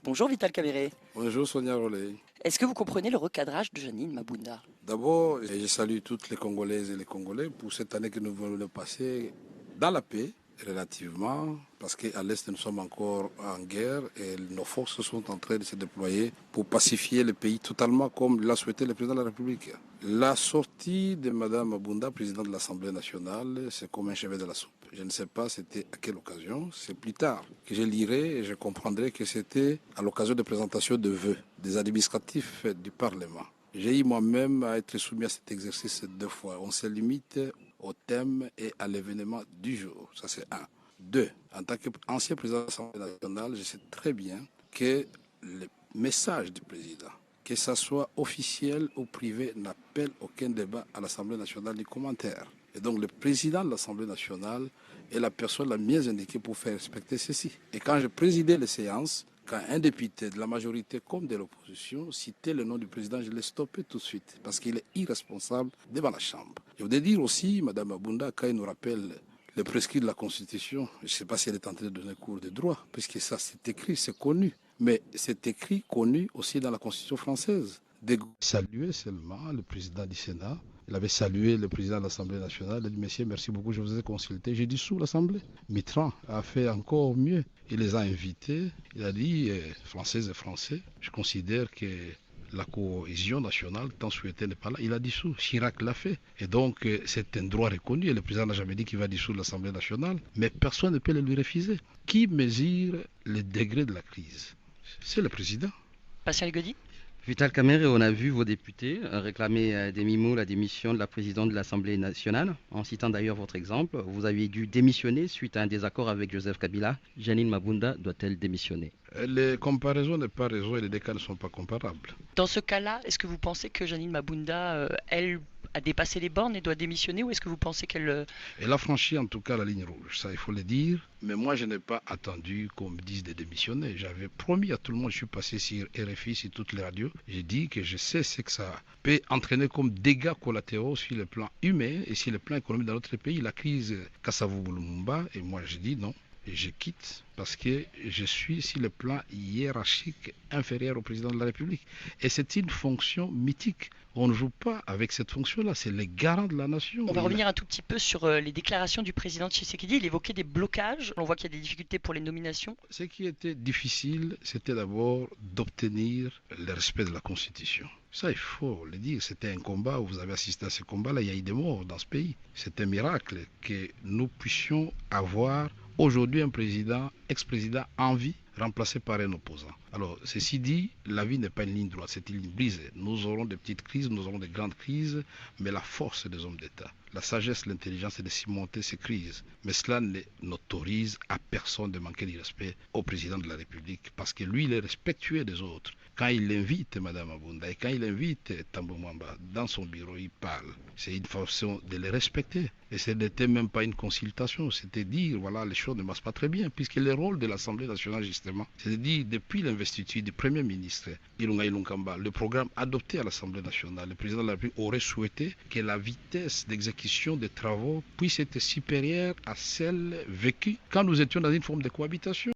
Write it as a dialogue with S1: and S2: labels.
S1: Bonjour Vital Caméré.
S2: Bonjour Sonia Rollet.
S1: Est-ce que vous comprenez le recadrage de Jeannine Mabunda?
S2: D'abord, je salue toutes les Congolaises et les Congolais pour cette année que nous venons de passer dans la paix, relativement, parce qu'à l'Est, nous sommes encore en guerre et nos forces sont en train de se déployer pour pacifier le pays totalement comme l'a souhaité le président de la République. La sortie de Mme Mabunda, présidente de l'Assemblée nationale, c'est comme un chevet de la soupe. Je ne sais pas c'était à quelle occasion, c'est plus tard que je lirai et je comprendrai que c'était à l'occasion de présentation de vœux des administratifs du Parlement. J'ai eu moi-même à être soumis à cet exercice 2 fois. On se limite au thème et à l'événement du jour. Ça, c'est 1. 2. En tant qu'ancien président de l'Assemblée nationale, je sais très bien que le message du président, que ce soit officiel ou privé, n'appelle aucun débat à l'Assemblée nationale ni commentaire. Et donc, le président de l'Assemblée nationale est la personne la mieux indiquée pour faire respecter ceci. Et quand je présidais les séances, quand un député de la majorité comme de l'opposition citait le nom du président, je l'ai stoppé tout de suite parce qu'il est irresponsable devant la Chambre. Je voudrais dire aussi, Mme Mabunda, quand il nous rappelle le prescrit de la Constitution, je ne sais pas si elle est en train de donner cours de droit, puisque ça c'est écrit, c'est connu. Mais c'est écrit, connu aussi dans la Constitution française. Saluer seulement le président du Sénat. Il avait salué le président de l'Assemblée nationale. Il a dit, messieurs, merci beaucoup, je vous ai consulté. J'ai dissous l'Assemblée. Mitterrand a fait encore mieux. Il les a invités. Il a dit, Françaises et Français, je considère que la cohésion nationale, tant souhaitée, n'est pas là. Il a dissous. Chirac l'a fait. Et donc, c'est un droit reconnu. Et le président n'a jamais dit qu'il va dissoudre l'Assemblée nationale. Mais personne ne peut le lui refuser. Qui mesure le degré de la crise? C'est le président.
S1: Pascal Goddy.
S3: Vital Caméré, on a vu vos députés réclamer des mimos la démission de la présidente de l'Assemblée nationale, en citant d'ailleurs votre exemple. Vous aviez dû démissionner suite à un désaccord avec Joseph Kabila. Jeannine Mabunda doit-elle démissionner?
S2: Les comparaisons n'est pas raison et les deux cas ne sont pas comparables.
S1: Dans ce cas-là, est-ce que vous pensez que Jeannine Mabunda, elle, a dépassé les bornes et doit démissionner, ou est-ce que vous pensez qu'elle...
S2: Elle a franchi en tout cas la ligne rouge, ça il faut le dire. Mais moi je n'ai pas attendu qu'on me dise de démissionner. J'avais promis à tout le monde, je suis passé sur RFI, sur toutes les radios. J'ai dit que je sais ce que ça peut entraîner comme dégâts collatéraux sur le plan humain et sur le plan économique dans notre pays. La crise Kasavubu-Lumumba, et moi je dis non. Et je quitte parce que je suis sur le plan hiérarchique inférieur au président de la République. Et c'est une fonction mythique. On ne joue pas avec cette fonction-là, c'est le garant de la nation.
S1: On va revenir un tout petit peu sur les déclarations du président Tshisekedi. Il évoquait des blocages. On voit qu'il y a des difficultés pour les nominations.
S2: Ce qui était difficile, c'était d'abord d'obtenir le respect de la Constitution. Ça, il faut le dire, c'était un combat, vous avez assisté à ce combat-là, il y a eu des morts dans ce pays. C'est un miracle que nous puissions avoir aujourd'hui un président, ex-président en vie, remplacé par un opposant. Alors, ceci dit, la vie n'est pas une ligne droite, c'est une ligne brisée. Nous aurons des petites crises, nous aurons des grandes crises, mais la force des hommes d'État, la sagesse, l'intelligence, c'est de surmonter ces crises. Mais cela n'autorise à personne de manquer de respect au président de la République, parce que lui, il est respectueux des autres. Quand il invite Mme Mabunda et quand il invite Tambo Mwamba dans son bureau, il parle. C'est une façon de les respecter. Et ce n'était même pas une consultation, c'était dire, voilà, les choses ne marchent pas très bien, puisque le rôle de l'Assemblée nationale, justement, c'est de dire, depuis l'investiture du Premier ministre, Ilunga Ilunkamba, le programme adopté à l'Assemblée nationale, le président de la République aurait souhaité que la vitesse d'exécution des travaux puisse être supérieure à celle vécue quand nous étions dans une forme de cohabitation.